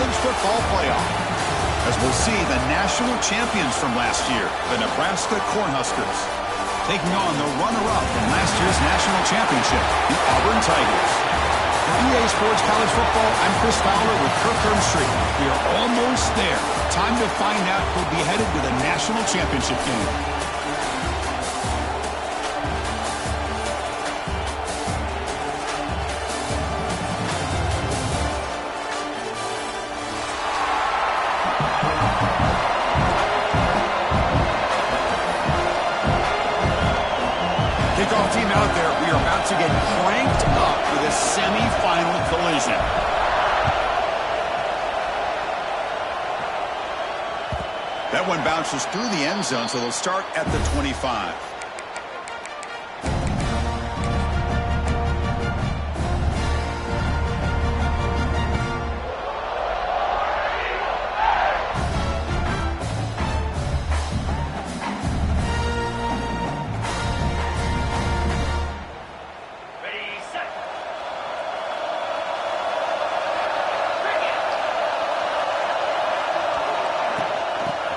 college football playoff. As we'll see the national champions from last year, the Nebraska Cornhuskers, taking on the runner-up in last year's national championship, the Auburn Tigers. For EA Sports College Football, I'm Chris Fowler with Kirk Street. We are almost there. Time to find out who'll be headed to the national championship game. Kickoff team out there. We are about to get cranked up for the semifinal collision. That one bounces through the end zone, so they'll start at the 25.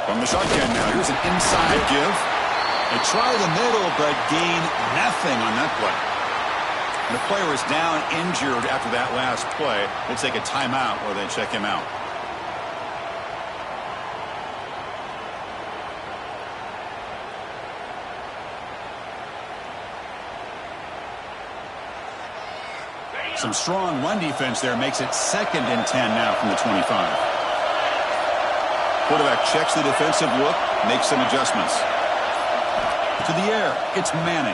From the shotgun now, here's an inside give. They try the middle, but gain nothing on that play. The player is down injured after that last play. We'll take a timeout where they check him out. Some strong run defense there makes it 2nd and 10 now from the 25. Quarterback checks the defensive look, makes some adjustments. To the air, it's Manning.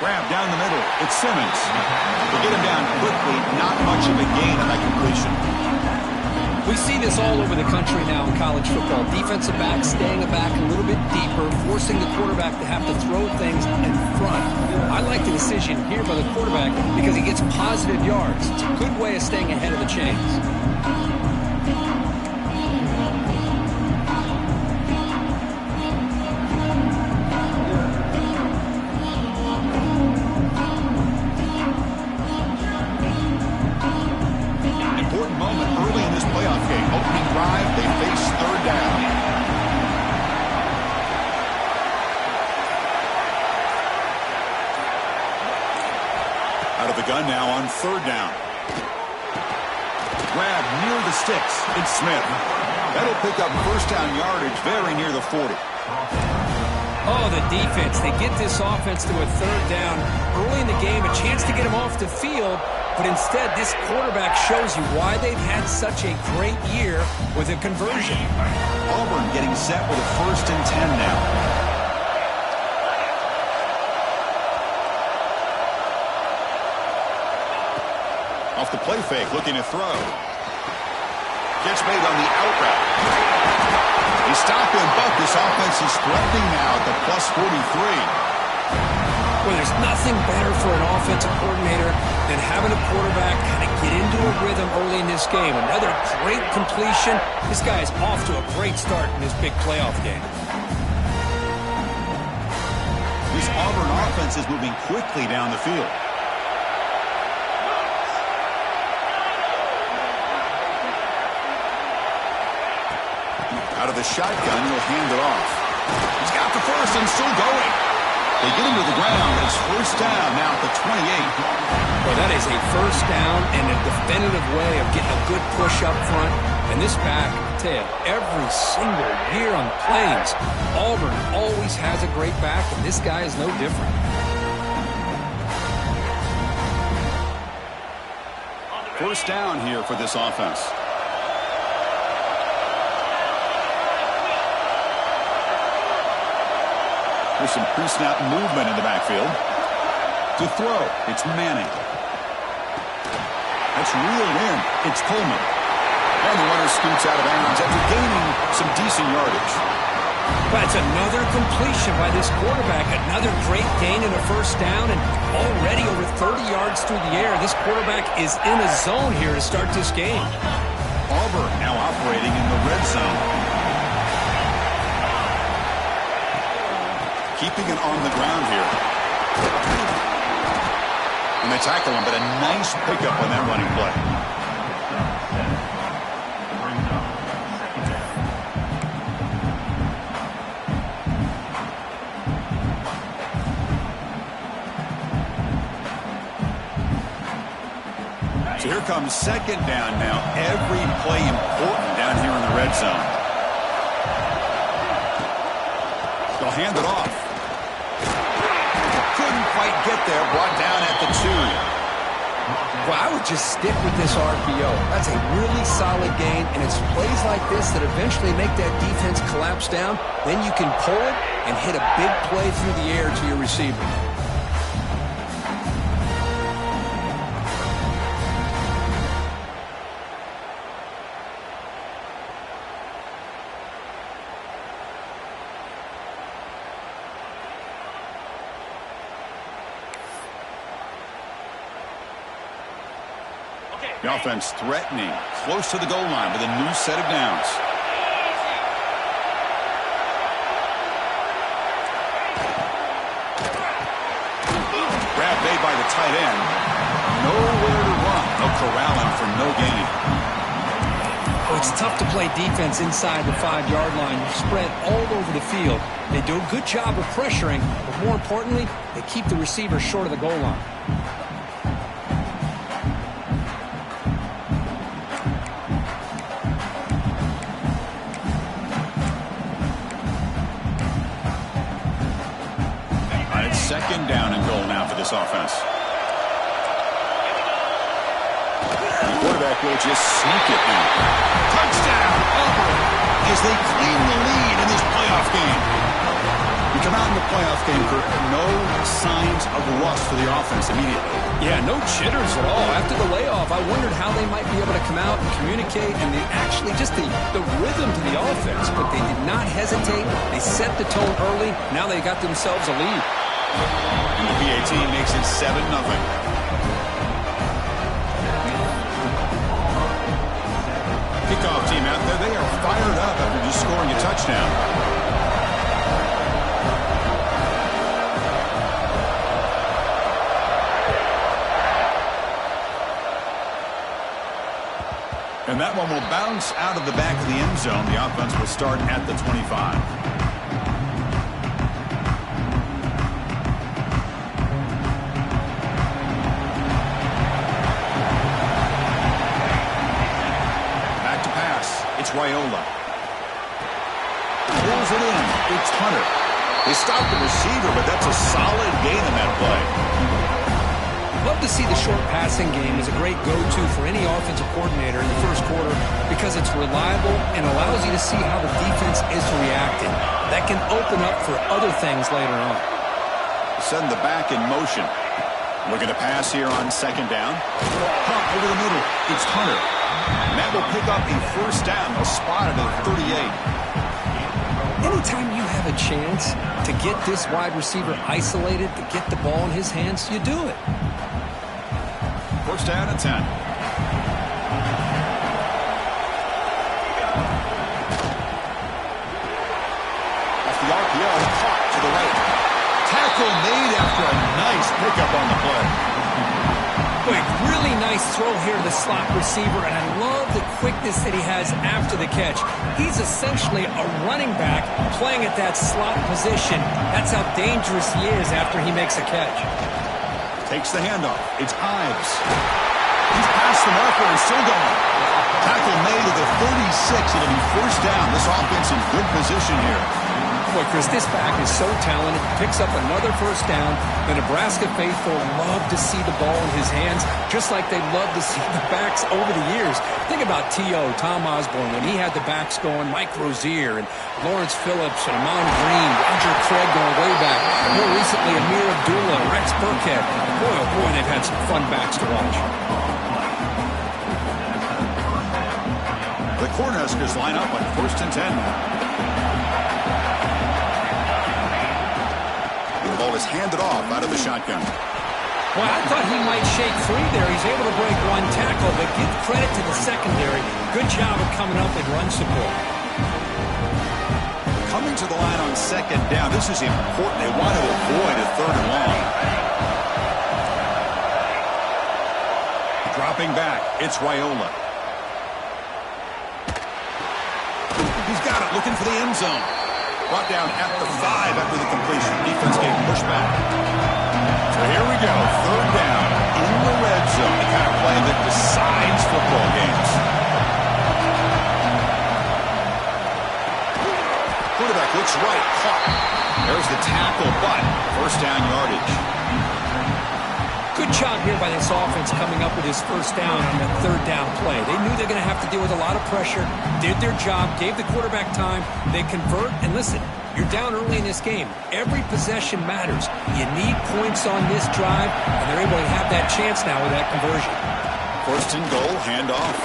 Grab down the middle, it's Simmons. They get him down quickly, not much of a gain on that completion. We see this all over the country now in college football. Defensive backs staying back a little bit deeper, forcing the quarterback to have to throw things in front. I like the decision here by the quarterback because he gets positive yards. It's a good way of staying ahead of the chains. Gun now on 3rd down. Grab near the sticks. It's Smith. That'll pick up 1st down yardage very near the 40. Oh, the defense. They get this offense to a 3rd down early in the game, a chance to get him off the field, but instead this quarterback shows you why they've had such a great year with a conversion. Auburn getting set with a 1st and 10 now. Off the play fake, looking to throw. Gets made on the out route. He stopped him, but this offense is threatening now at the plus 43. Well, there's nothing better for an offensive coordinator than having a quarterback kind of get into a rhythm early in this game. Another great completion. This guy is off to a great start in this big playoff game. This Auburn offense is moving quickly down the field. Out of the shotgun, he'll hand it off. He's got the 1st and still going. They get him to the ground. It's 1st down now at the 28. Well, that is a 1st down and a definitive way of getting a good push up front. And this back, I tell you, every single year on the Plains, Auburn always has a great back, and this guy is no different. First down here for this offense. There's some pre-snap movement in the backfield. To throw, it's Manning. That's reeled in. It's Coleman. And the runner scoots out of bounds after gaining some decent yardage. That's another completion by this quarterback. Another great gain in a 1st down, and already over 30 yards through the air. This quarterback is in a zone here to start this game. Auburn now operating in the red zone. Keeping it on the ground here. And they tackle him, but a nice pickup on that running play. Here comes second down now. Every play important down here in the red zone. They'll hand it off. Couldn't quite get there. Brought down at the 2. Well, I would just stick with this RPO. That's a really solid gain, and it's plays like this that eventually make that defense collapse down. Then you can pull it and hit a big play through the air to your receiver. The offense threatening, close to the goal line with a new set of downs. Grab made by the tight end. Nowhere to run. They'll corral him for no gain. Oh, it's tough to play defense inside the 5-yard line. You're spread all over the field. They do a good job of pressuring, but more importantly, they keep the receiver short of the goal line. Second down and goal now for this offense. The quarterback will just sneak it now. Touchdown, Auburn, as they claim the lead in this playoff game. We come out in the playoff game, Kirk, no signs of rust for the offense immediately. Yeah, no jitters at all. After the layoff, I wondered how they might be able to come out and communicate, and they actually just the rhythm to the offense, but they did not hesitate. They set the tone early. Now they got themselves a lead. And the PAT makes it 7-0. Kickoff team out there, they are fired up after just scoring a touchdown. And that one will bounce out of the back of the end zone. The offense will start at the 25. It's Raiola. Pulls it in. It's Hunter. They stop the receiver, but that's a solid gain in that play. Love to see the short passing game as a great go-to for any offensive coordinator in the first quarter because it's reliable and allows you to see how the defense is reacting. That can open up for other things later on. Send the back in motion. Looking to pass here on second down. Pump over the middle. It's Hunter. And that will pick up a first down. They'll spot it at 38. Anytime you have a chance to get this wide receiver isolated, to get the ball in his hands, you do it. First down and 10. Off the RPO, caught to the right. Tackle made after a nice pickup on the play. Quick, really nice throw here to the slot receiver, and I love the quickness that he has after the catch. He's essentially a running back playing at that slot position. That's how dangerous he is after he makes a catch. Takes the handoff. It's Ives. He's past the marker and still going. Tackle made at the 36. It'll be first down. This offense in good position here. Boy, Chris, this back is so talented. Picks up another first down. The Nebraska faithful love to see the ball in his hands, just like they love to see the backs over the years. Think about T.O., Tom Osborne, when he had the backs going, Mike Rozier, and Lawrence Phillips, and Amon Green, Roger Craig going way back. More recently, Amir Abdullah, Rex Burkhead. Boy, oh boy, they've had some fun backs to watch. The Cornhuskers line up on first and 10. The ball is handed off out of the shotgun. Well, I thought he might shake free there. He's able to break one tackle, but give credit to the secondary. Good job of coming up with run support. Coming to the line on second down. This is important. They want to avoid a third and long. Dropping back. It's Raiola. He's got it. Looking for the end zone. Brought down at the 5 after the completion. Defense getting pushed back. So here we go. Third down in the red zone. kind of play that decides football games. Quarterback looks right, caught. There's the tackle, but first down yardage. Good job here by this offense coming up with his first down on that third down play. They knew they're going to have to deal with a lot of pressure, did their job, gave the quarterback time, they convert, and listen, you're down early in this game. Every possession matters. You need points on this drive, and they're able to have that chance now with that conversion. First and goal, handoff.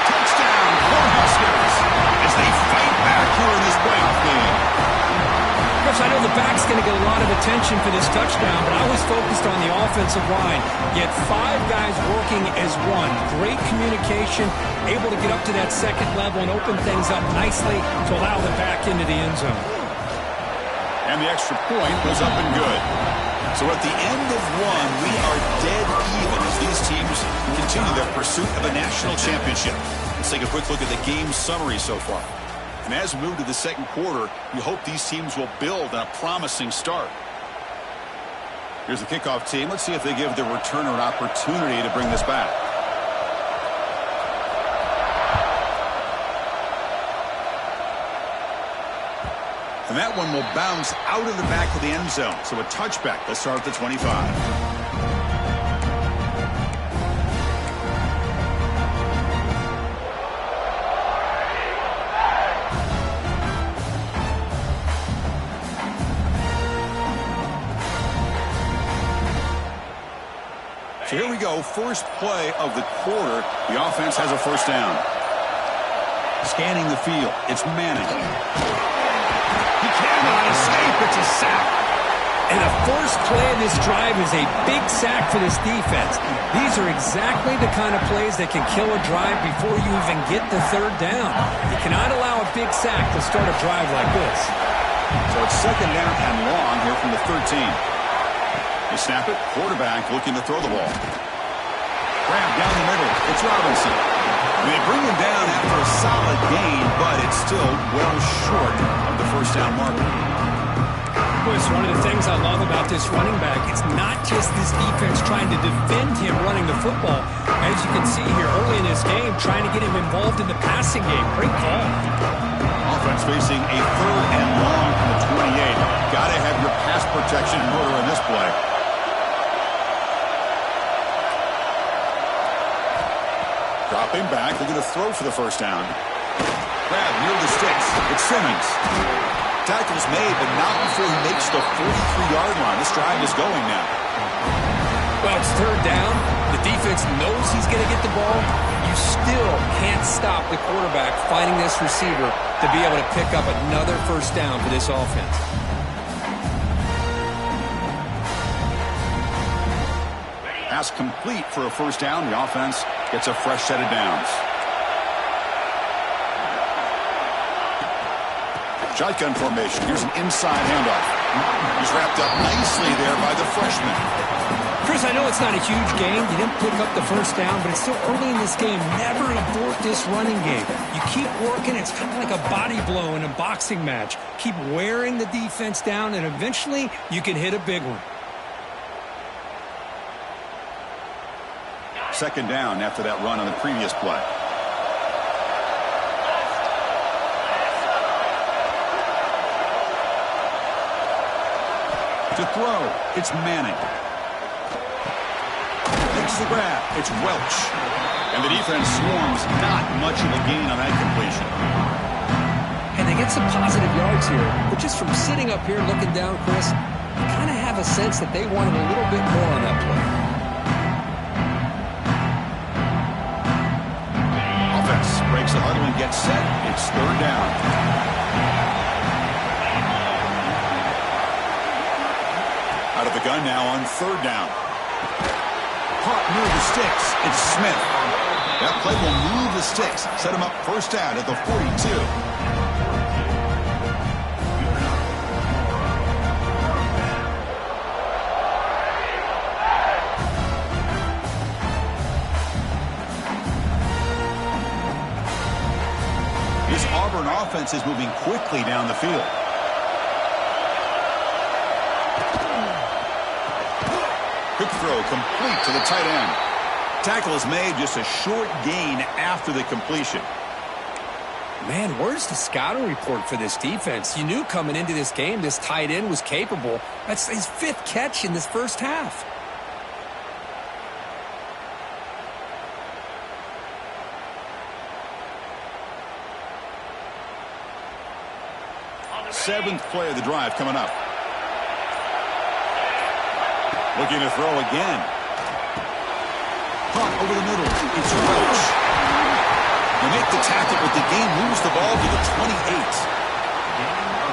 Touchdown, Cornhuskers, as they fight back here in this playoff game. Chris, I know the back's going to get a lot of attention for this touchdown, but I was focused on the offensive line. You had 5 guys working as one. Great communication, able to get up to that second level and open things up nicely to allow the back into the end zone. And the extra point was up and good. So at the end of one, we are dead even as these teams continue their pursuit of a national championship. Let's take a quick look at the game summary so far. And as we move to the second quarter, we hope these teams will build on a promising start. Here's the kickoff team. Let's see if they give their returner an opportunity to bring this back. And that one will bounce out of the back of the end zone. So a touchback. Let's start at the 25. So here we go, first play of the quarter. The offense has a first down. Scanning the field, it's Manning. He cannot escape, it's a sack. And the first play of this drive is a big sack for this defense. These are exactly the kind of plays that can kill a drive before you even get the third down. You cannot allow a big sack to start a drive like this. So it's second down and long here from the 13. They snap it. Quarterback looking to throw the ball. Grab down the middle. It's Robinson. And they bring him down after a solid gain, but it's still well short of the first down marker. It's one of the things I love about this running back. It's not just this defense trying to defend him running the football. As you can see here early in this game, trying to get him involved in the passing game. Great call. Offense facing a third and long from the 28. Got to have your pass protection in order in this play. Dropping back, looking to throw for the first down. Grab near the sticks. It's Simmons. Tackle's made, but not before he makes the 43-yard line. This drive is going now. Well, it's third down. The defense knows he's going to get the ball. You still can't stop the quarterback finding this receiver to be able to pick up another first down for this offense. Pass complete for a first down. The offense gets a fresh set of downs. Shotgun formation. Here's an inside handoff. He's wrapped up nicely there by the freshman. Chris, I know it's not a huge game. You didn't pick up the first down, but it's still early in this game. Never abort this running game. You keep working. It's kind of like a body blow in a boxing match. Keep wearing the defense down, and eventually you can hit a big one. Second down after that run on the previous play. To throw, it's Manning. Takes the grab, it's Welch. And the defense swarms, not much of a gain on that completion. And they get some positive yards here, but just from sitting up here looking down, Chris, you kind of have a sense that they wanted a little bit more on that play. Breaks the huddle and gets set. It's third down. Out of the gun now on third down. Caught near the sticks. It's Smith. That play will move the sticks. Set him up first down at the 42. This Auburn offense is moving quickly down the field. Quick throw throw complete to the tight end. Tackle is made, just a short gain after the completion. Man, where's the scouting report for this defense? You knew coming into this game this tight end was capable. That's his 5th catch in this first half. Seventh play of the drive coming up. Looking to throw again. Caught over the middle. It's Roach. They make the tackle, but the game moves the ball to the 28.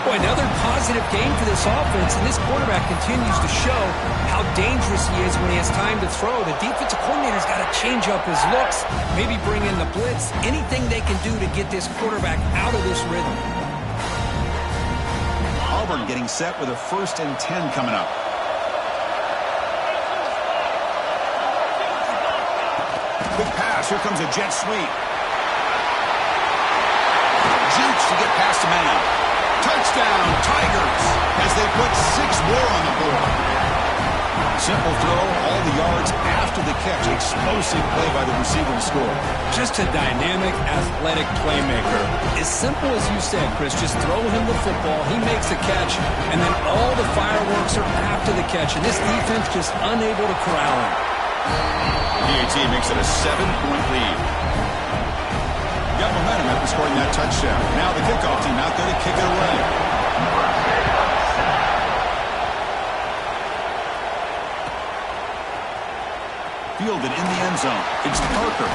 Boy, another positive game for this offense, and this quarterback continues to show how dangerous he is when he has time to throw. The defensive coordinator's got to change up his looks, maybe bring in the blitz, anything they can do to get this quarterback out of this rhythm. Auburn getting set with a 1st and 10 coming up. Quick pass. Here comes a jet sweep. Jukes to get past the man. Touchdown, Tigers, as they put 6 more on the board. Simple throw, all the yards after the catch. Explosive play by the receiver to score. Just a dynamic, athletic playmaker. As simple as you said, Chris, just throw him the football, he makes a catch, and then all the fireworks are after the catch, and this defense just unable to corral him. PAT makes it a 7-point lead. Got momentum after scoring that touchdown. Now the kickoff team out there to kick it away. Fielded in the end zone. It's Parker.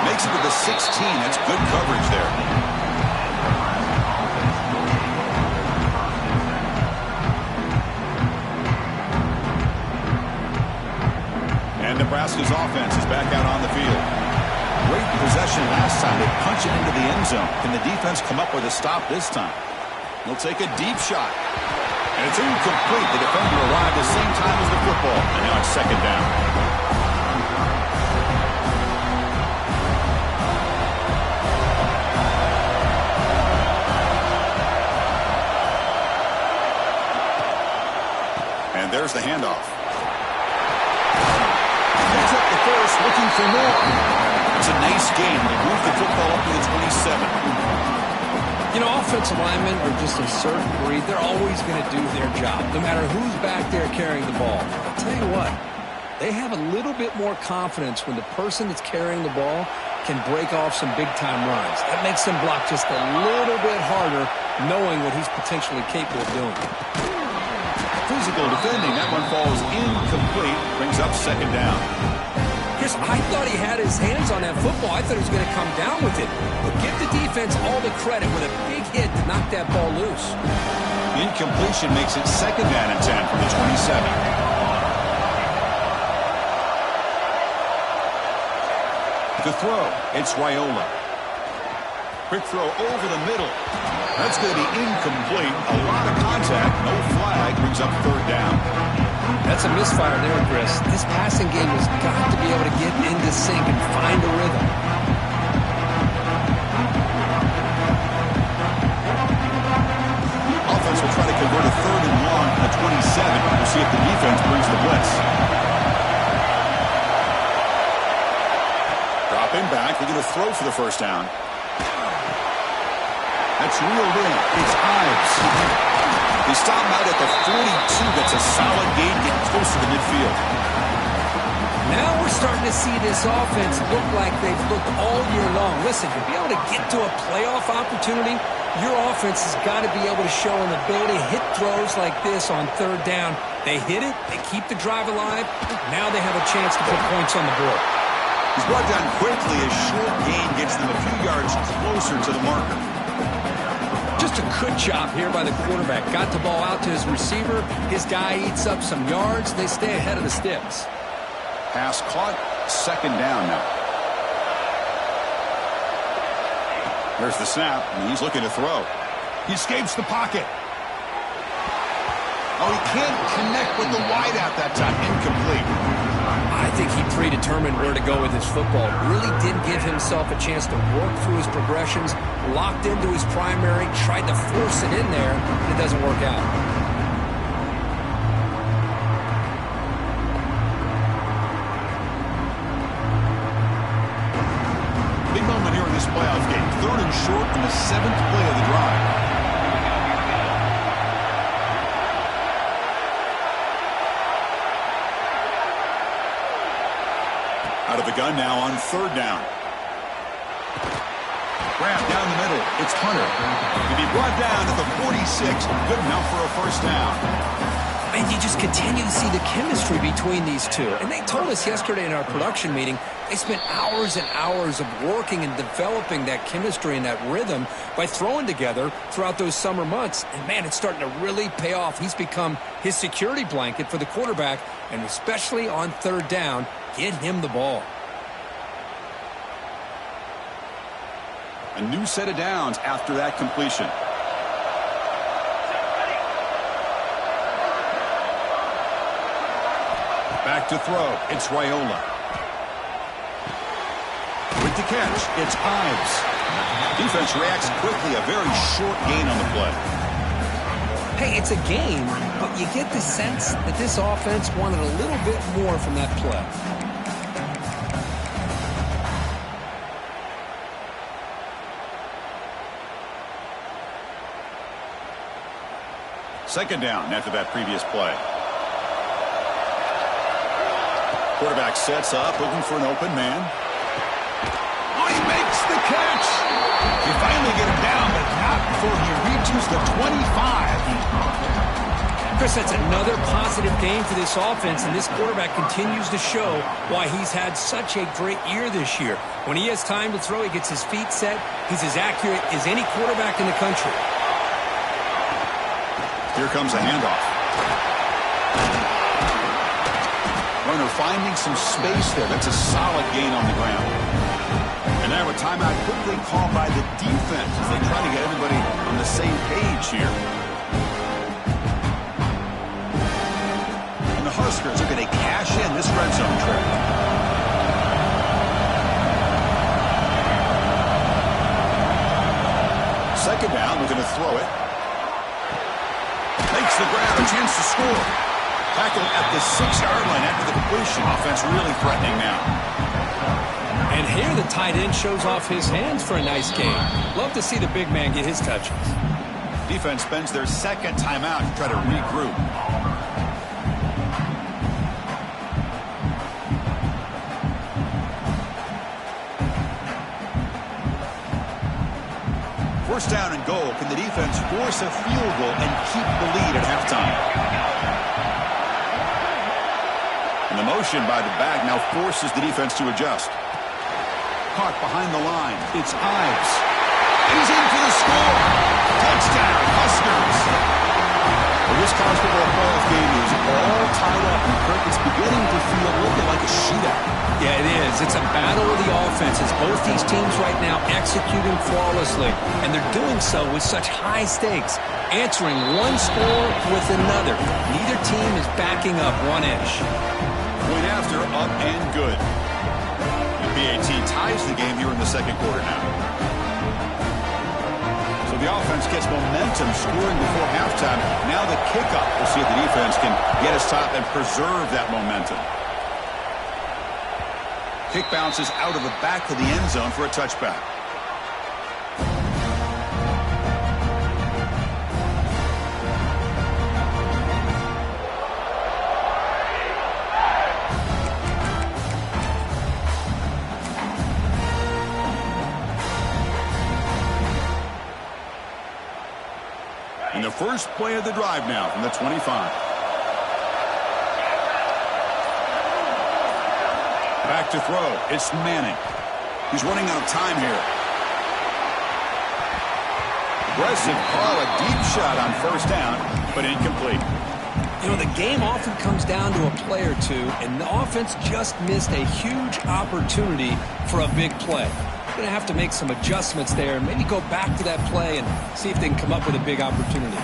Makes it to the 16. That's good coverage there. And Nebraska's offense is back out on the field. Great possession last time. They punch it into the end zone. Can the defense come up with a stop this time? They'll take a deep shot. And it's incomplete. The defender arrived the same time as the football. And now it's 2nd down. And there's the handoff. Picks up the first, looking for more. It's a nice game. They move the football up to the 27. You know, offensive linemen are just a certain breed. They're always going to do their job, no matter who's back there carrying the ball. I'll tell you what, they have a little bit more confidence when the person that's carrying the ball can break off some big-time runs. That makes them block just a little bit harder, knowing what he's potentially capable of doing. Physical defending. That one falls incomplete. Brings up 2nd down. Chris, I thought he had his hands on that football. I thought he was going to come down with it. But give the defense all the credit with a big hit to knock that ball loose. Incompletion makes it 2nd down and 10 from the 27. To throw, it's Raiola. Quick throw over the middle. That's going to be incomplete. A lot of contact. No flag. Brings up 3rd down. That's a misfire there, Chris. This passing game has got to be able to get into sync and find a rhythm. Offense will try to convert a 3rd and long on the 27. We'll see if the defense brings the blitz. Dropping back. They're going to throw for the 1st down. That's reeled in. It's Ives. They stop him out at the 42. That's a solid gain, getting close to the midfield. Now we're starting to see this offense look like they've looked all year long. Listen, to be able to get to a playoff opportunity, your offense has got to be able to show an ability to hit throws like this on 3rd down. They hit it, they keep the drive alive. Now they have a chance to put points on the board. He's brought down quickly. A short gain gets them a few yards closer to the marker. Just a good job here by the quarterback. Got the ball out to his receiver. His guy eats up some yards. They stay ahead of the sticks. Pass caught. 2nd down now. There's the snap, and he's looking to throw. He escapes the pocket. Oh, he can't connect with the wideout that time. Incomplete. I think he predetermined where to go with his football. Really did give himself a chance to work through his progressions, locked into his primary, tried to force it in there, and it doesn't work out. this playoff game. 3rd and short on the 7th play of the drive. Out of the gun now on 3rd down. Grab down the middle. It's Hunter. To be brought down at the 46. Good enough for a 1st down. And you just continue to see the chemistry between these two. And they told us yesterday in our production meeting, they spent hours and hours of working and developing that chemistry and that rhythm by throwing together throughout those summer months. And, man, it's starting to really pay off. He's become his security blanket for the quarterback, and especially on 3rd down, get him the ball. A new set of downs after that completion. Back to throw. It's Raiola. With the catch, it's Ives. Defense reacts quickly. A very short gain on the play. Hey, it's a game, but you get the sense that this offense wanted a little bit more from that play. 2nd down after that previous play. Quarterback sets up, looking for an open man. Oh, he makes the catch. You finally get him down, but not before he reaches the 25. Chris, that's another positive game for this offense, and this quarterback continues to show why he's had such a great year this year. When he has time to throw, he gets his feet set. He's as accurate as any quarterback in the country. Here comes a handoff. Runner finding some space there. That's a solid gain on the ground. And now a timeout quickly called by the defense as they try to get everybody on the same page here. And the Huskers are going to cash in this red zone trip. Second down, we're going to throw it. Makes the grab, a chance to score. Tackled at the 6-yard line after the completion. Offense really threatening now. And here the tight end shows off his hands for a nice gain. Love to see the big man get his touches. Defense spends their 2nd timeout to try to regroup. First down and goal. Can the defense force a field goal and keep the lead at halftime? And the motion by the back now forces the defense to adjust. Caught behind the line. It's Ives. And he's in for the score. Touchdown, Huskers. Well, this college football playoff game is all tied up, and Kirk, it's beginning to feel a little bit like a shootout. Yeah, it is. It's a battle of the offenses. Both these teams right now executing flawlessly, and they're doing so with such high stakes, answering one score with another. Neither team is backing up 1 inch. Point after, up and good. The PAT ties the game here in the 2nd quarter now. So the offense gets momentum, scoring before halftime. Now the kickoff. We'll see if the defense can get us top and preserve that momentum. Kick bounces out of the back of the end zone for a touchback. And the first play of the drive now from the 25. Back to throw. It's Manning. He's running out of time here. Aggressive call, a deep shot on 1st down, but incomplete. You know, the game often comes down to a play or two, and the offense just missed a huge opportunity for a big play. Going to have to make some adjustments there and maybe go back to that play and see if they can come up with a big opportunity.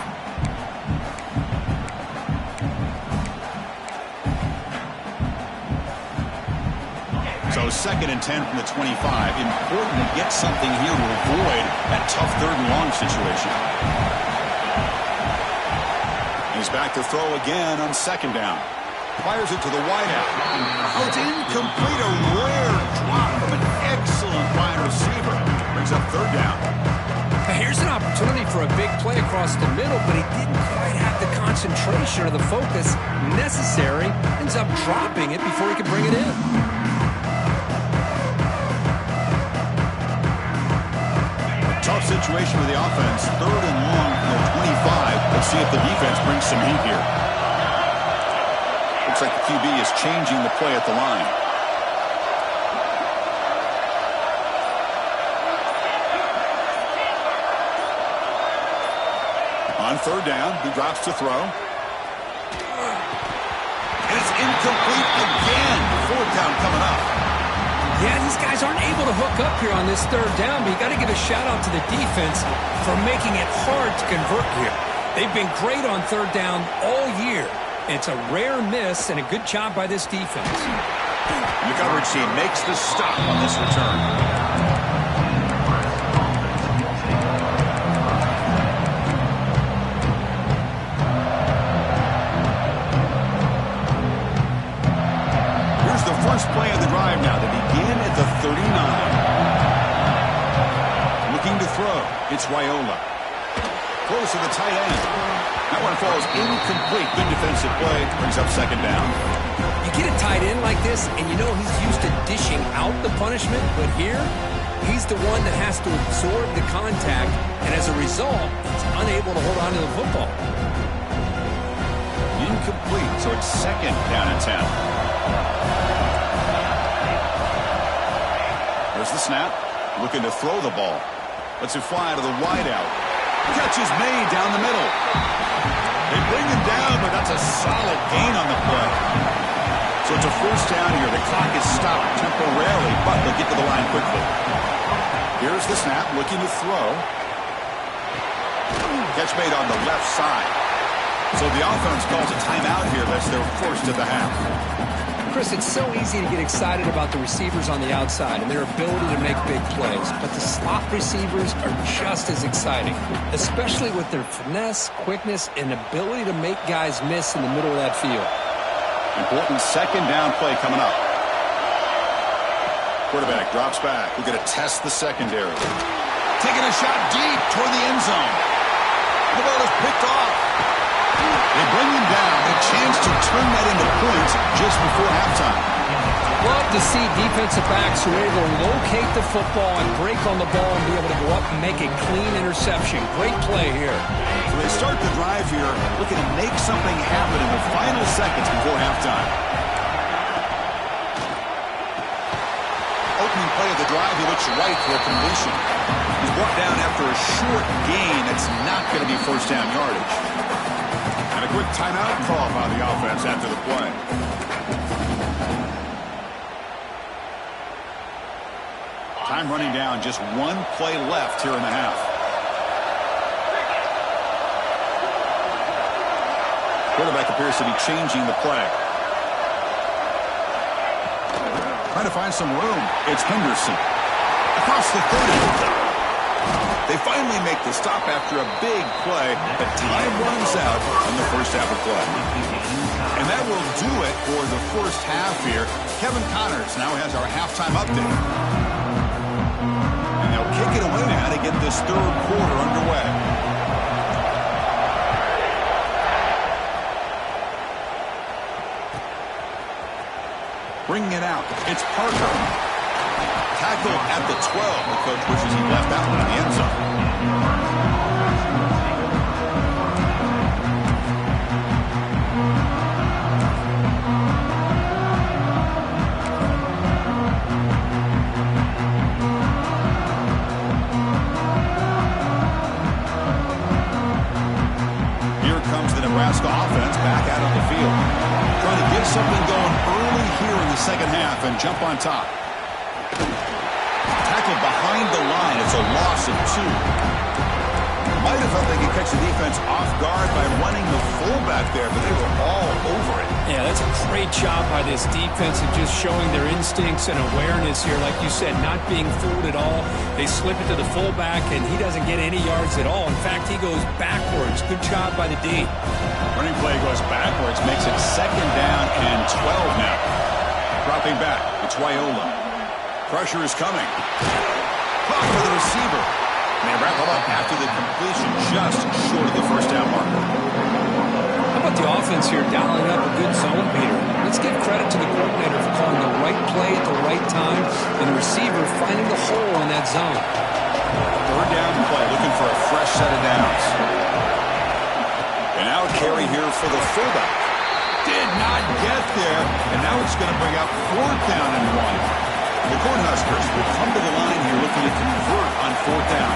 So 2nd and 10 from the 25. Important to get something here to avoid that tough 3rd and long situation. He's back to throw again on 2nd down. Fires it to the wideout. Oh, it's incomplete. A rare drop from an excellent wide receiver. for a big play across the middle, but he didn't quite have the concentration or the focus necessary. Ends up dropping it before he could bring it in. Tough situation with the offense. 3rd and long from the 25. Let's see if the defense brings some heat here. Looks like the QB is changing the play at the line. On 3rd down, he drops to throw. And it's incomplete again. 4th down coming up. Yeah, these guys aren't able to hook up here on this 3rd down, but you got to give a shout-out to the defense for making it hard to convert here. They've been great on 3rd down all year. It's a rare miss and a good job by this defense. The coverage team makes the stop on this return. Here's the first play of the drive now. They begin at the 39. Looking to throw. It's Raiola. Close to the tight end. That one falls incomplete. Good defensive play. Brings up 2nd down. You get a tight end like this, and you know he's used to dishing out the punishment, but here, he's the one that has to absorb the contact, and as a result, he's unable to hold on to the football. Incomplete, so it's 2nd down and 10. There's the snap. Looking to throw the ball. Lets it fly to the wideout. Catch is made down the middle. They bring him down, but that's a solid gain on the play. So it's a 1st down here. The clock is stopped temporarily, but they'll get to the line quickly. Here's the snap, looking to throw. Catch made on the left side. So the offense calls a timeout here as they're forced to the half. Chris, it's so easy to get excited about the receivers on the outside and their ability to make big plays, but the slot receivers are just as exciting, especially with their finesse, quickness, and ability to make guys miss in the middle of that field. Important 2nd down play coming up. Quarterback drops back. We're going to test the secondary. Taking a shot deep toward the end zone. The ball is picked off. They bring him down. A chance to turn that into points just before halftime. Love to see defensive backs who are able to locate the football and break on the ball and be able to go up and make a clean interception. Great play here. So they start the drive here looking to make something happen in the final seconds before halftime. Opening play of the drive, he looks right for a completion. He's brought down after a short gain. That's not going to be 1st down yardage. And a quick timeout call by the offense after the play. Time running down, just 1 play left here in the half. Quarterback appears to be changing the play. Trying to find some room. It's Henderson. Across the 30. They finally make the stop after a big play, but time runs out on the 1st half of play. And that will do it for the 1st half here. Kevin Connors now has our halftime update. And they'll kick it away now to get this 3rd quarter underway. Bringing it out, it's Parker. Tackle at the 12. The coach wishes he left that one in the end zone. Here comes the Nebraska offense back out on the field. Trying to get something going early here in the 2nd half and jump on top. Tackle behind the line. It's a loss of 2. Might have thought they could catch the defense off guard by running the fullback there, but they were all over it. Yeah, that's a great job by this defense of just showing their instincts and awareness here. Like you said, not being fooled at all. They slip it to the fullback, and he doesn't get any yards at all. In fact, he goes backwards. Good job by the D. Running play goes backwards, makes it 2nd down and 12 now. Dropping back, it's Raiola. Pressure is coming. Caught for the receiver. And they wrap it up after the completion, just short of the first down marker. How about the offense here dialing up a good zone beater? Let's give credit to the coordinator for calling the right play at the right time and the receiver finding the hole in that zone. Third down play, looking for a fresh set of downs. And now a carry here for the fullback. Did not get there, and now it's going to bring up fourth down and 1. The Cornhuskers will come to the line here looking to convert on fourth down.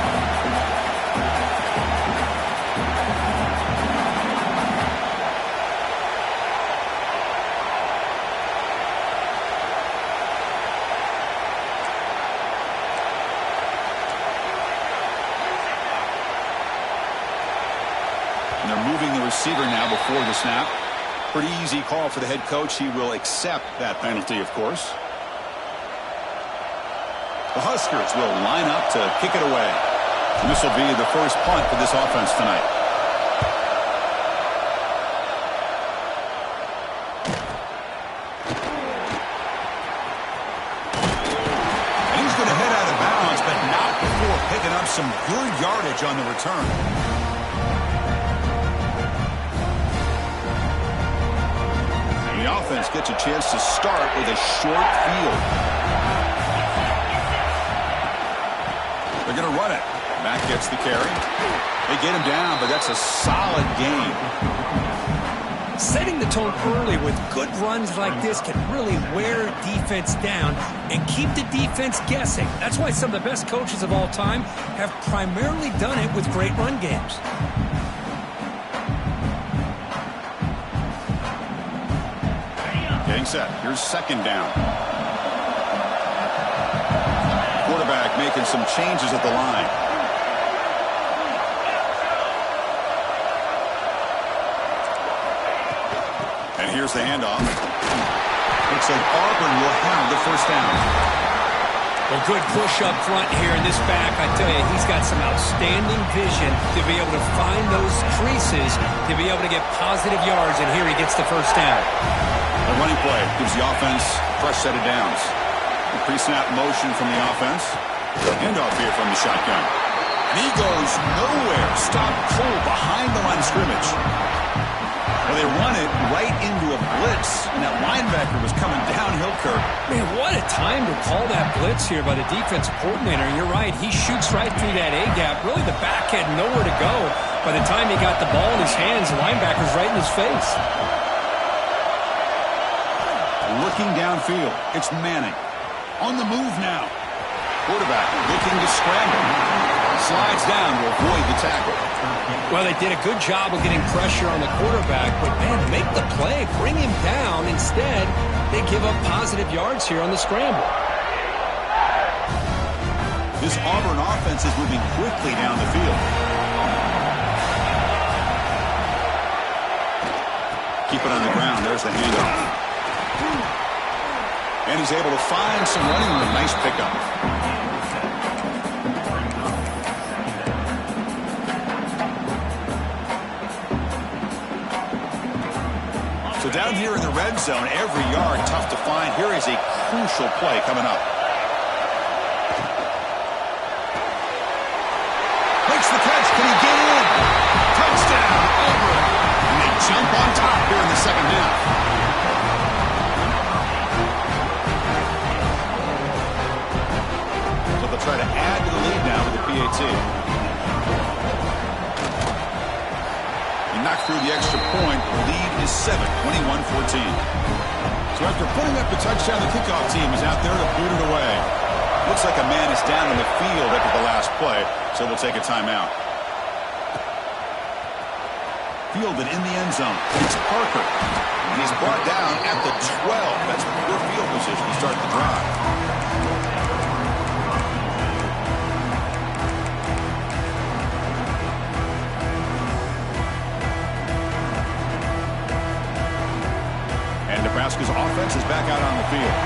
And they're moving the receiver now before the snap. Pretty easy call for the head coach. He will accept that penalty, of course. The Huskers will line up to kick it away. And this will be the first punt for this offense tonight. And he's going to head out of bounds, but not before picking up some good yardage on the return. And the offense gets a chance to start with a short field. They're going to run it. Mack gets the carry. They get him down, but that's a solid gain. Setting the tone early with good runs like this can really wear defense down and keep the defense guessing. That's why some of the best coaches of all time have primarily done it with great run games. Getting set. Here's second down. Quarterback making some changes at the line. And here's the handoff. Looks like Auburn will have the first down. Well, good push up front here in this back. I tell you, he's got some outstanding vision to be able to find those creases, to be able to get positive yards, and here he gets the first down. The running play gives the offense a fresh set of downs. The pre-snap motion from the offense. Handoff here from the shotgun. And he goes nowhere. Stopped cold behind the line of scrimmage. Well, they run it right into a blitz, and that linebacker was coming downhill, Kirk. Man, what a time to call that blitz here by the defensive coordinator. You're right. He shoots right through that A-gap. Really, the back had nowhere to go. By the time he got the ball in his hands, the linebacker's right in his face. Looking downfield. It's Manning. On the move now. Quarterback looking to scramble. Slides down to avoid the tackle. Well, they did a good job of getting pressure on the quarterback, but, man, make the play. Bring him down. Instead, they give up positive yards here on the scramble. This Auburn offense is moving quickly down the field. Keep it on the ground. There's the handoff. And he's able to find some running room. Nice pickup. So down here in the red zone, every yard tough to find. Here is a crucial play coming up. Makes the catch. Can he get in? Touchdown, Auburn. And they jump on top here in the second half. Try to add to the lead now with the PAT. He knocked through the extra point. The lead is 7, 21-14. So after putting up the touchdown, the kickoff team is out there to boot it away. Looks like a man is down on the field after the last play, so they'll take a timeout. Fielded in the end zone. It's Parker. And he's brought down at the 12. That's poor field position to start the drive. Nebraska's offense is back out on the field.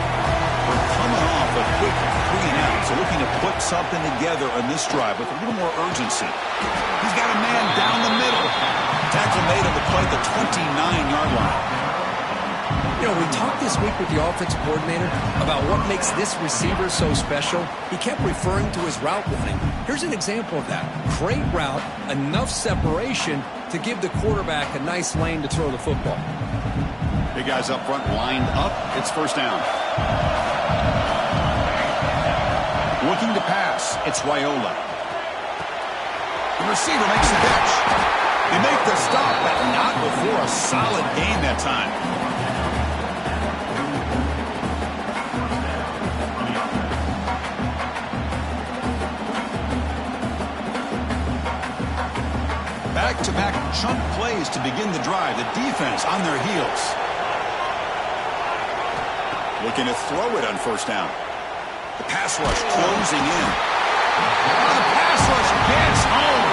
We're coming off a quick 3-and-out, so looking to put something together on this drive with a little more urgency. He's got a man down the middle. Tackle made on the play at the 29-yard line. You know, we talked this week with the offensive coordinator about what makes this receiver so special. He kept referring to his route running. Here's an example of that. Great route, enough separation to give the quarterback a nice lane to throw the football. Big guys up front lined up. It's first down. Looking to pass. It's Raiola. The receiver makes the catch. They make the stop, but not before a solid gain that time. Back-to-back chunk plays to begin the drive. The defense on their heels. Looking to throw it on first down. The pass rush closing in. The pass rush gets home.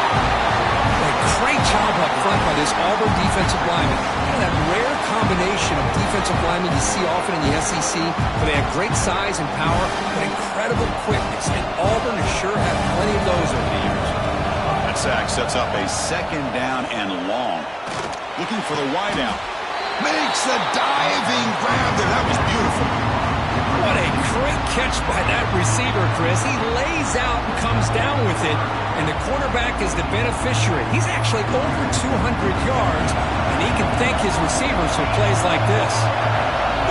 A great job up front by this Auburn defensive lineman. You know, that rare combination of defensive linemen you see often in the SEC, where they have great size and power, but incredible quickness. And Auburn has sure had plenty of those over the years. That sack sets up a second down and long. Looking for the wideout. Makes the diving grab there. That was beautiful. What a great catch by that receiver, Chris. He lays out and comes down with it, and the quarterback is the beneficiary. He's actually over 200 yards, and he can thank his receivers for plays like this.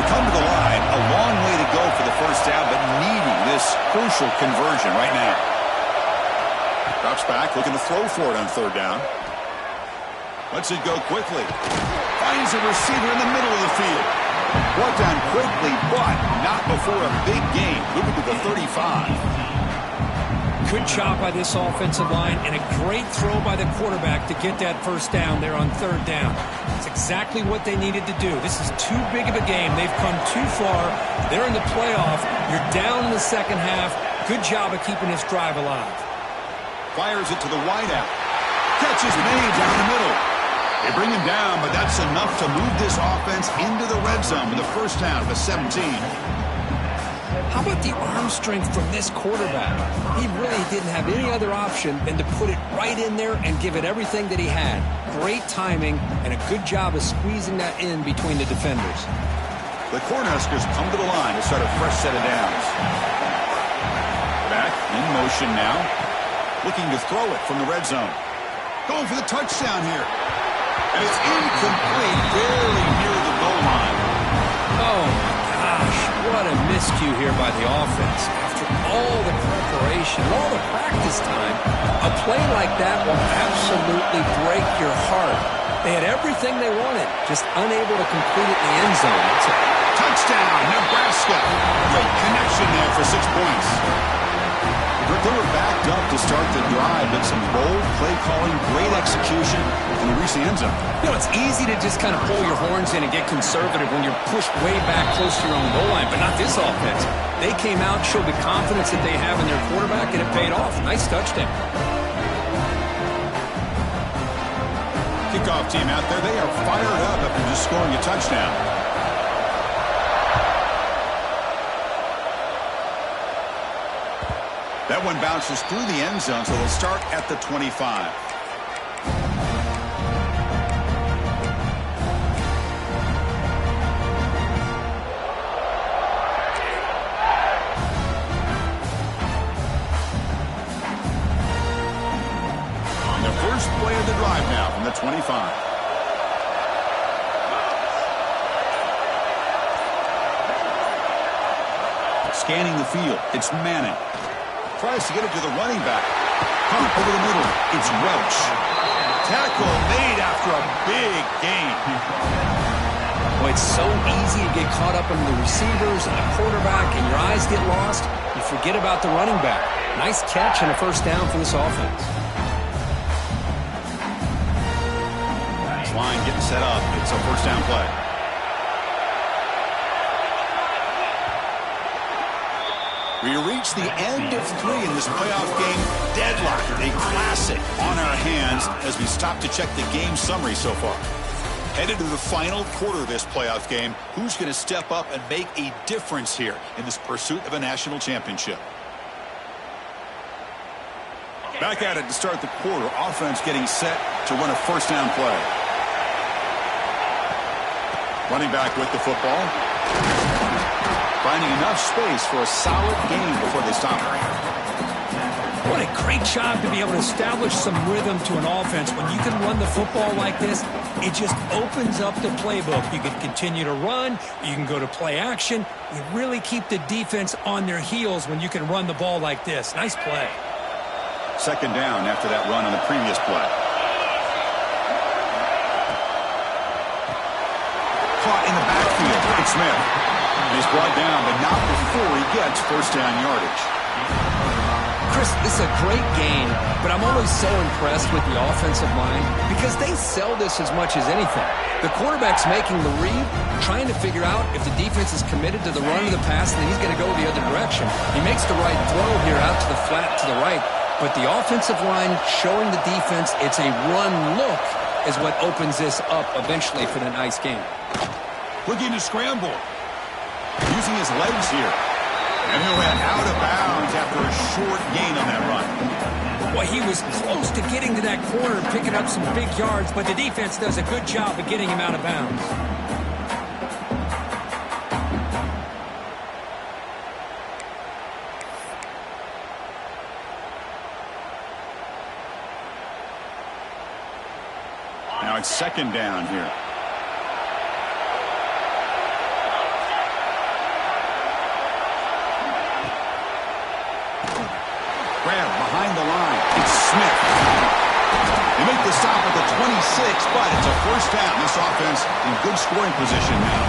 They come to the line, a long way to go for the first down, but needing this crucial conversion right now. Drops back, looking to throw for it on third down. Lets it go quickly. Finds a receiver in the middle of the field. Brought down quickly, but not before a big gain. Moving to the 35. Good job by this offensive line, and a great throw by the quarterback to get that first down there on third down. It's exactly what they needed to do. This is too big of a game. They've come too far. They're in the playoff. You're down in the second half. Good job of keeping this drive alive. Fires it to the wideout. Catch is made down the middle. They bring him down, but that's enough to move this offense into the red zone with the first down, the 17. How about the arm strength from this quarterback? He really didn't have any other option than to put it right in there and give it everything that he had. Great timing and a good job of squeezing that in between the defenders. The Cornhuskers come to the line to start a fresh set of downs. Back in motion now. Looking to throw it from the red zone. Going for the touchdown here. And it's incomplete, barely near the goal line. Oh, my gosh, what a miscue here by the offense. After all the preparation, all the practice time, a play like that will absolutely break your heart. They had everything they wanted, just unable to complete it in the end zone. That's it. Touchdown, Nebraska. Great connection there for 6 points. They were backed up to start the drive, but some bold play calling, great execution, and they reach the end zone. You know, it's easy to just kind of pull your horns in and get conservative when you're pushed way back close to your own goal line, but not this offense. They came out, showed the confidence that they have in their quarterback, and it paid off. Nice touchdown. Kickoff team out there, they are fired up after just scoring a touchdown. That one bounces through the end zone, so they'll start at the 25. And the first play of the drive now from the 25. Scanning the field, it's Manning. Tries to get it to the running back. Pump over the middle. It's Welch. Tackle made after a big gain. Boy, it's so easy to get caught up in the receivers and the quarterback, and your eyes get lost. You forget about the running back. Nice catch and a first down for this offense. This line getting set up. It's a first down play. We reach the end of 3 in this playoff game. Deadlock, a classic on our hands as we stop to check the game summary so far. Headed to the final quarter of this playoff game. Who's going to step up and make a difference here in this pursuit of a national championship? Back at it to start the quarter. Offense getting set to run a first down play. Running back with the football. Finding enough space for a solid gain before they stop it. What a great job to be able to establish some rhythm to an offense. When you can run the football like this, it just opens up the playbook. You can continue to run. You can go to play action. You really keep the defense on their heels when you can run the ball like this. Nice play. Second down after that run on the previous play. Caught in the backfield. It's Smith. He's brought down, but not before he gets first down yardage. Chris, this is a great game, but I'm always so impressed with the offensive line because they sell this as much as anything. The quarterback's making the read, trying to figure out if the defense is committed to the run or the pass, and then he's going to go the other direction. He makes the right throw here out to the flat to the right, but the offensive line showing the defense it's a run look is what opens this up eventually for the nice game. Looking to scramble. Using his legs here. And he went out of bounds after a short gain on that run. Well, he was close to getting to that corner and picking up some big yards, but the defense does a good job of getting him out of bounds. Now it's second down here. Behind the line, it's Smith. They make the stop at the 26, but it's a first down. This offense in good scoring position now.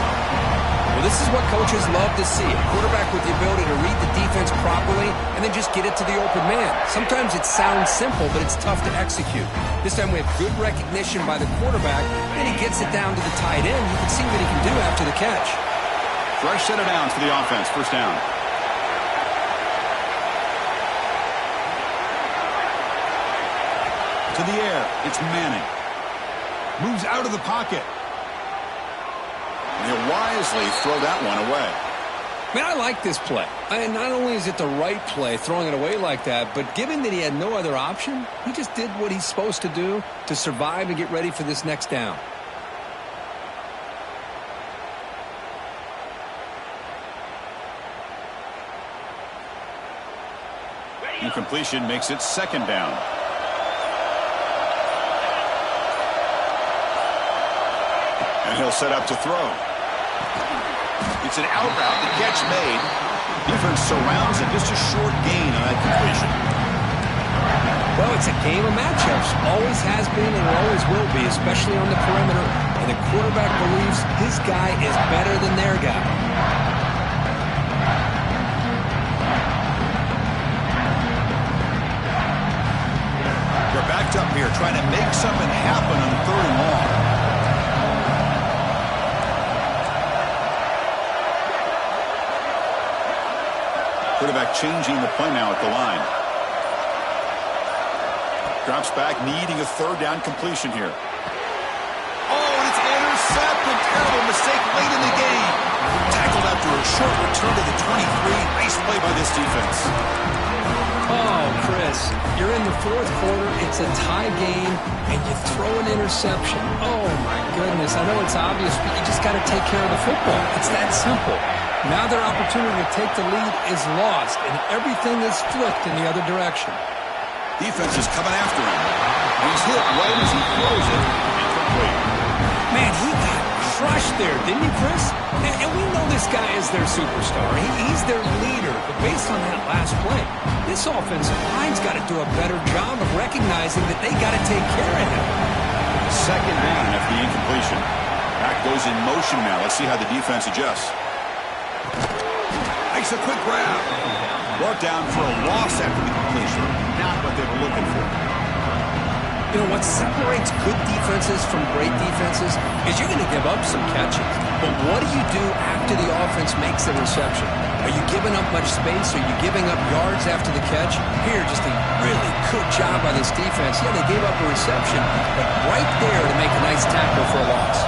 Well, this is what coaches love to see. A quarterback with the ability to read the defense properly and then just get it to the open man. Sometimes it sounds simple, but it's tough to execute. This time we have good recognition by the quarterback, and he gets it down to the tight end. You can see what he can do after the catch. Fresh set of downs for the offense. First down. To the air, it's Manning. Moves out of the pocket. And he'll wisely throw that one away. Man, I like this play. And not only is it the right play, throwing it away like that, but given that he had no other option, he just did what he's supposed to do to survive and get ready for this next down. Incompletion makes it second down. And he'll set up to throw. It's an out route. The catch made. Defense surrounds it. Just a short gain on that completion. Well, it's a game of matchups. Always has been and always will be, especially on the perimeter. And the quarterback believes his guy is better than their guy. They're backed up here trying to make something happen on third and long. Quarterback changing the play now at the line. Drops back, needing a third down completion here. Oh, and it's intercepted. Terrible mistake late in the game. Tackled after a short return to the 23. Nice play by this defense. Oh, Chris, you're in the fourth quarter. It's a tie game, and you throw an interception. Oh, my goodness. I know it's obvious, but you just got to take care of the football. It's that simple. Now their opportunity to take the lead is lost, and everything is flipped in the other direction. Defense is coming after him. He's hit right as he throws it. Incomplete. Man, he got crushed there, didn't he, Chris? And we know this guy is their superstar. He's their leader. But based on that last play, this offensive line's got to do a better job of recognizing that they got to take care of him. Second down after the incompletion. Back goes in motion now. Let's see how the defense adjusts. Makes a quick grab. Brought down for a loss after the completion. Not what they were looking for. You know, what separates good defenses from great defenses is you're going to give up some catches. But what do you do after the offense makes the reception? Are you giving up much space? Are you giving up yards after the catch? Here, just a really good job by this defense. Yeah, they gave up a reception, but right there to make a nice tackle for a loss.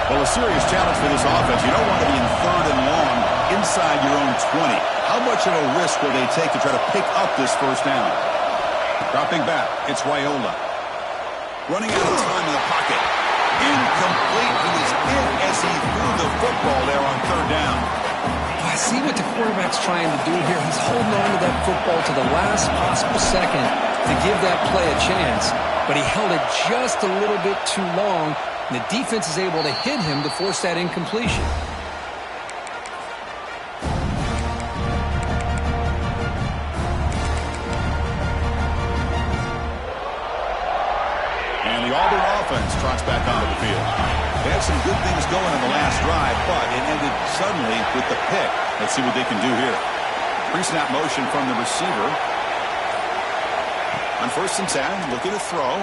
Well, a serious challenge for this offense. You don't want to be in third and long inside your own 20. How much of a risk will they take to try to pick up this first down? Dropping back, it's Raiola. Running out of time in the pocket. Incomplete. He was hit as he threw the football there on third down. I see what the quarterback's trying to do here. He's holding on to that football to the last possible second to give that play a chance. But he held it just a little bit too long, and the defense is able to hit him to force that incompletion. And the Auburn offense trots back onto the field. They had some good things going in the last drive, but it ended suddenly with the pick. Let's see what they can do here. Pre-snap motion from the receiver. On 1st and 10, looking to throw.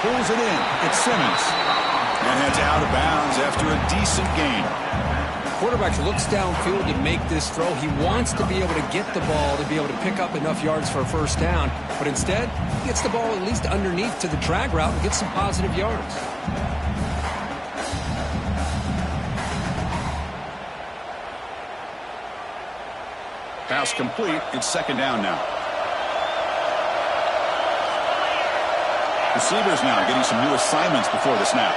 Pulls it in. It's Simmons. And heads out of bounds after a decent gain. Quarterback looks downfield to make this throw. He wants to be able to get the ball to be able to pick up enough yards for a first down. But instead, he gets the ball at least underneath to the drag route and gets some positive yards. Pass complete. It's 2nd down now. Receivers now getting some new assignments before the snap.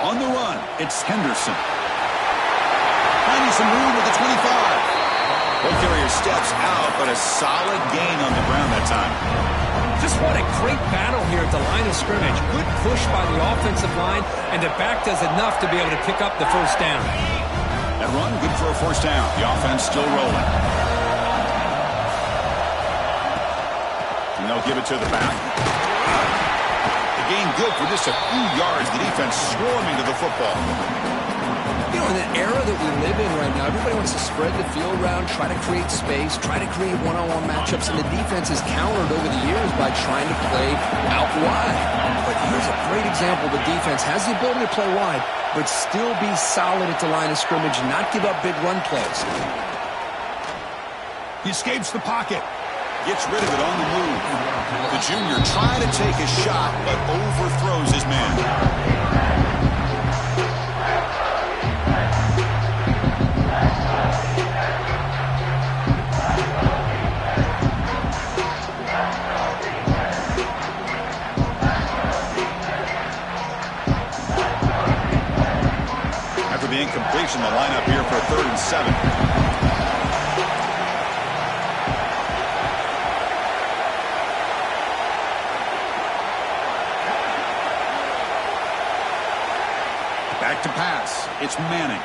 On the run, it's Henderson. Finding some room at the 25. Ball carrier steps out, but a solid gain on the ground that time. Just what a great battle here at the line of scrimmage. Good push by the offensive line, and the back does enough to be able to pick up the first down. That run, good for a first down. The offense still rolling. And they'll give it to the back. The gain good for just a few yards. The defense swarming to the football. You know, in the era that we live in right now, everybody wants to spread the field around, try to create space, try to create one-on-one matchups, and the defense has countered over the years by trying to play out wide. But here's a great example. The defense has the ability to play wide, but still be solid at the line of scrimmage and not give up big run plays. He escapes the pocket. Gets rid of it on the move. The junior trying to take a shot, but overthrows his man. After the incompletion, the lineup here for 3rd and 7. Back to pass. It's Manning.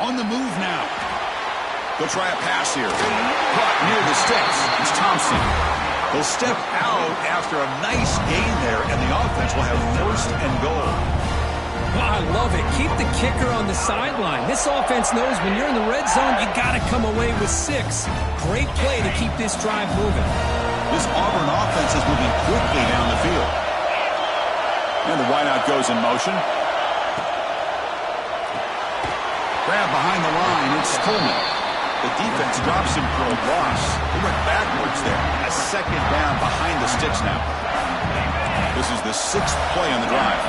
On the move now. They'll try a pass here. Caught near the sticks. It's Thompson. They'll step out after a nice gain there, and the offense will have 1st and goal. Oh, I love it. Keep the kicker on the sideline. This offense knows when you're in the red zone, you got to come away with 6. Great play to keep this drive moving. This Auburn offense is moving quickly down the field. And the wideout goes in motion. Grab behind the line. It's Coleman. The defense drops him for a loss. He went backwards there. A 2nd down behind the sticks now. This is the 6th play on the drive.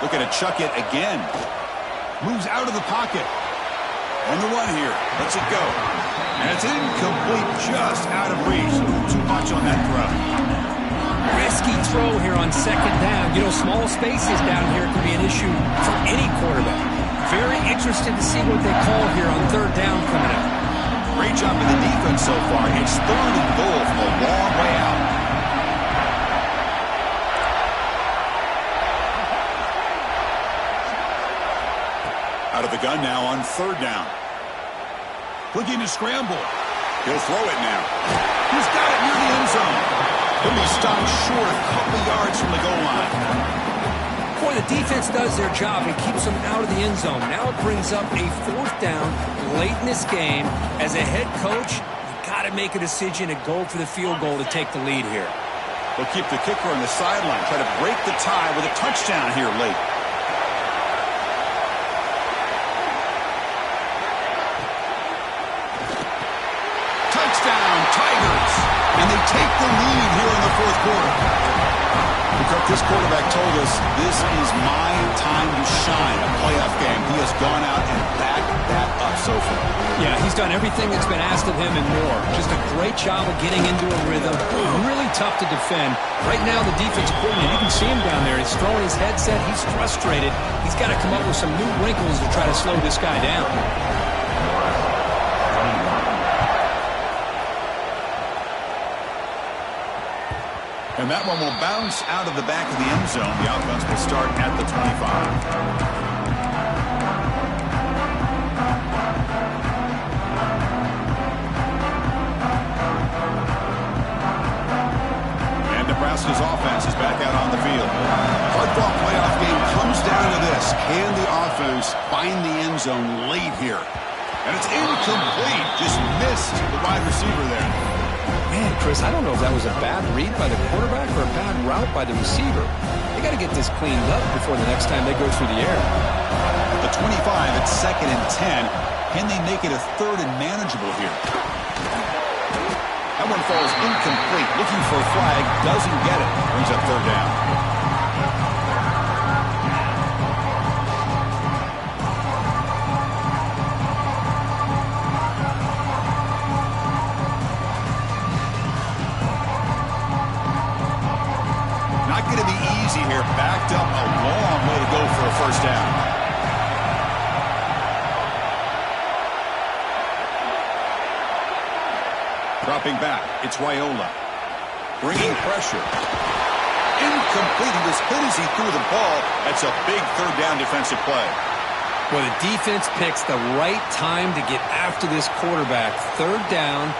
Looking to chuck it again. Moves out of the pocket. On the run here. Lets it go. And it's incomplete, just out of reach. Too much on that throw. Risky throw here on 2nd down. You know, small spaces down here can be an issue for any quarterback. Very interested to see what they call here on 3rd down coming up. Great job of the defense so far. It's 3rd and goal from a long way out. Out of the gun now on 3rd down. Looking to scramble. He'll throw it now. He's got it near the end zone. He'll be stopped short a couple yards from the goal line. Boy, the defense does their job and keeps them out of the end zone. Now it brings up a 4th down late in this game. As a head coach, you got to make a decision and go for the field goal to take the lead here. They'll keep the kicker on the sideline. Try to break the tie with a touchdown here late. Touchdown, Tigers! And they take the lead here in the fourth quarter. This quarterback told us this is my time to shine, a playoff game. He has gone out and backed that up so far. Yeah, he's done everything that's been asked of him and more. Just a great job of getting into a rhythm. Really tough to defend. Right now, the defensive coordinator, you can see him down there. He's throwing his headset. He's frustrated. He's got to come up with some new wrinkles to try to slow this guy down. And that one will bounce out of the back of the end zone. The offense will start at the 25. And Nebraska's offense is back out on the field. Hard-fought playoff game comes down to this. Can the offense find the end zone late here? And it's incomplete. Just missed the wide receiver there. Man, Chris, I don't know if that was a bad read by the quarterback or a bad route by the receiver. They got to get this cleaned up before the next time they go through the air. At the 25, it's 2nd and 10. Can they make it a 3rd and manageable here? That one falls incomplete. Looking for a flag. Doesn't get it. Brings up 3rd down. Here, backed up a long way to go for a first down. Dropping back, it's Raiola. Bringing pressure. Incomplete. He was hit as he threw the ball. That's a big 3rd down defensive play. Well, the defense picks the right time to get after this quarterback. 3rd down,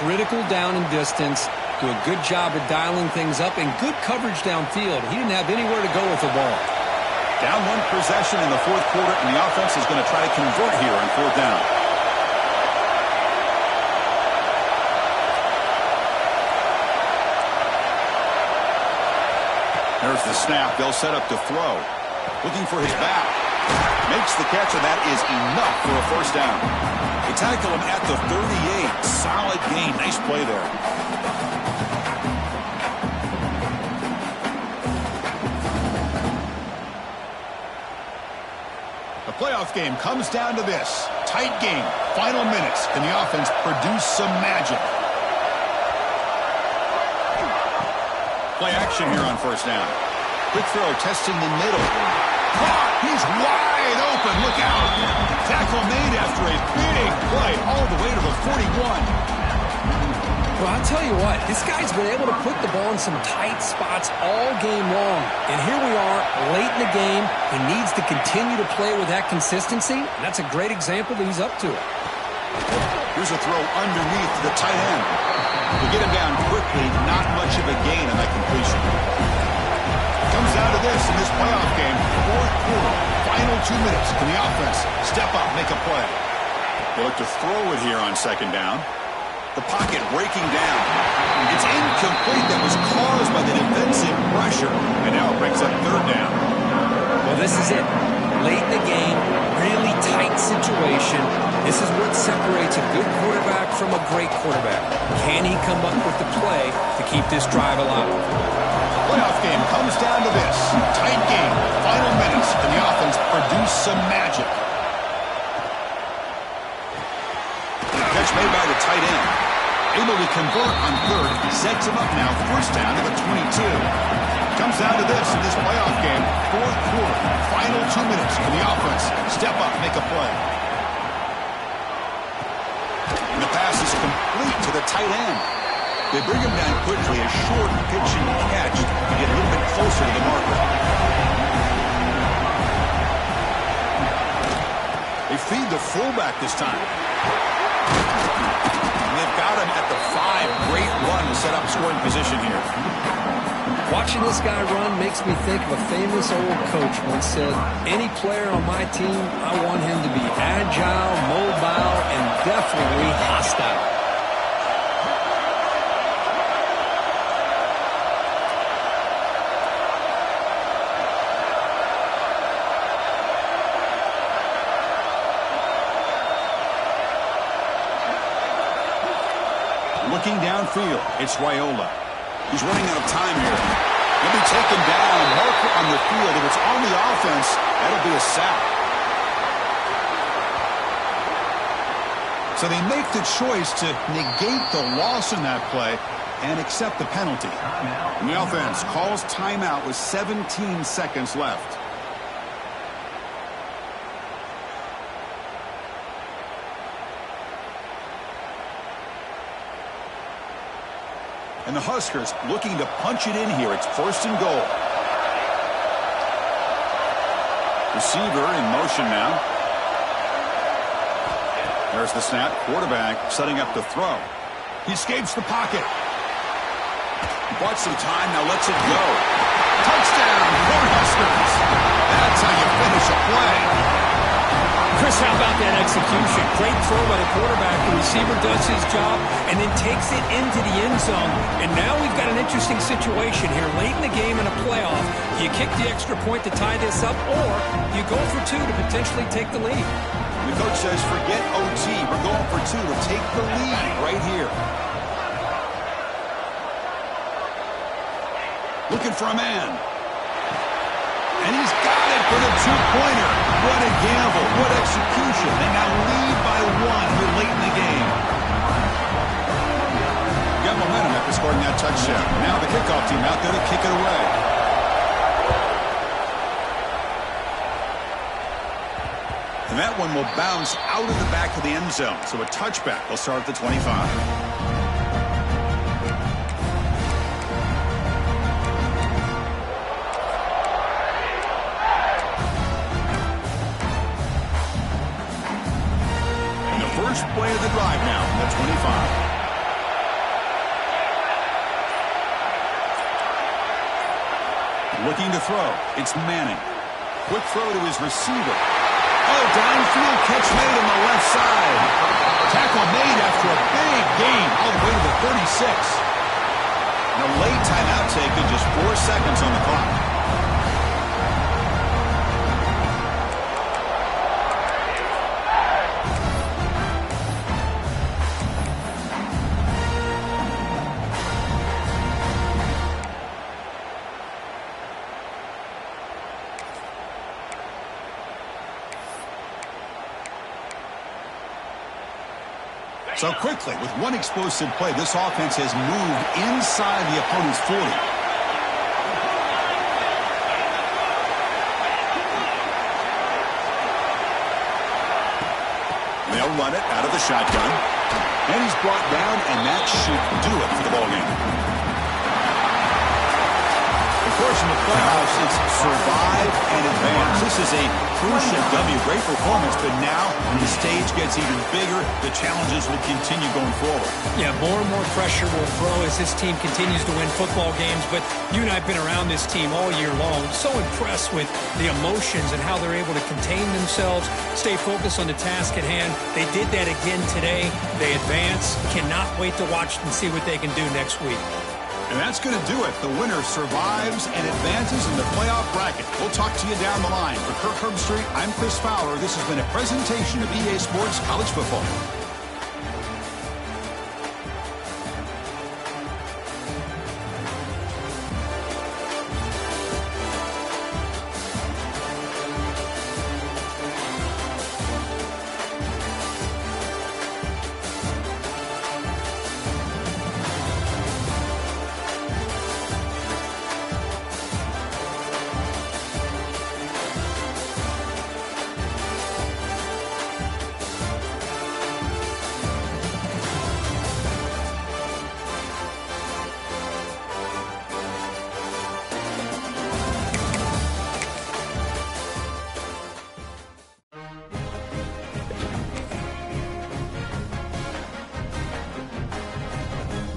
critical down and distance. Do a good job of dialing things up and good coverage downfield. He didn't have anywhere to go with the ball. Down 1 possession in the fourth quarter, and the offense is going to try to convert here on 4th down. There's the snap. They'll set up to throw. Looking for his back. Makes the catch, and that is enough for a first down. They tackle him at the 38. Solid gain. Nice play there. The playoff game comes down to this. Tight game. Final minutes. Can the offense produce some magic? Play action here on first down. Quick throw, testing the middle. Caught. He's wide open. Look out. Tackle made after a big play all the way to the 41. Well, I'll tell you what, this guy's been able to put the ball in some tight spots all game long. And here we are, late in the game. He needs to continue to play with that consistency. And that's a great example that he's up to it. Here's a throw underneath the tight end. To get him down quickly, not much of a gain on that completion. Comes down to this in this playoff game. Fourth quarter, final 2 minutes. Can the offense step up, make a play? They look to throw it here on 2nd down. The pocket breaking down. It's incomplete. That was caused by the defensive pressure. And now it brings up 3rd down. Well, this is it. Late in the game, really tight situation. This is what separates a good quarterback from a great quarterback. Can he come up with the play to keep this drive alive? Playoff game comes down to this. Tight game. Final minutes. Can the offense produce some magic? Catch made by the tight end. Able to convert on 3rd. Sets him up now. First down to the 22. Comes down to this in this playoff game. Fourth quarter. Final 2 minutes. Can the offense step up, make a play? And the pass is complete to the tight end. They bring him down quickly. A short pitch and catch to get a little bit closer to the marker. They feed the fullback this time. And they've got him at the 5. Great run to set up scoring position here. Watching this guy run makes me think of a famous old coach once said, any player on my team, I want him to be agile, mobile, and definitely hostile. Looking downfield, it's Raiola. He's running out of time here. He'll be taken down. Marker on the field. If it's on the offense, that'll be a sack. So they make the choice to negate the loss in that play and accept the penalty. And the offense calls timeout with 17 seconds left. And the Huskers looking to punch it in here. It's 1st and goal. Receiver in motion now. There's the snap. Quarterback setting up the throw. He escapes the pocket. He bought some time. Now lets it go. Touchdown, Cornhuskers. That's how you finish a play. Chris, how about that execution? Great throw by the quarterback. The receiver does his job and then takes it into the end zone. And now we've got an interesting situation here. Late in the game in a playoff, do you kick the extra point to tie this up, or you go for 2 to potentially take the lead? The coach says, forget OT. We're going for 2 to take the lead right here. Looking for a man. And he's got it for the 2-pointer. What a gamble. What execution. They now lead by 1 here late in the game. Got momentum after scoring that touchdown. Now the kickoff team out there to kick it away. And that one will bounce out of the back of the end zone. So a touchback. They'll start at the 25. First play of the drive now, the 25. Looking to throw. It's Manning. Quick throw to his receiver. Oh, downfield catch made on the left side. Tackle made after a big gain all the way to the 36. And a late timeout taken, just 4 seconds on the clock. So quickly, with one explosive play, this offense has moved inside the opponent's 40. They'll run it out of the shotgun. And he's brought down, and that should do it for the ballgame. Of course, in the playoffs, it's survive and advance. This is a crucial W. Great performance, but now when the stage gets even bigger, the challenges will continue going forward. Yeah, more and more pressure will grow as this team continues to win football games, but you and I have been around this team all year long. So impressed with the emotions and how they're able to contain themselves, stay focused on the task at hand. They did that again today. They advance. Cannot wait to watch and see what they can do next week. And that's going to do it. The winner survives and advances in the playoff bracket. We'll talk to you down the line. For Kirk Herbstreit, I'm Chris Fowler. This has been a presentation of EA Sports College Football.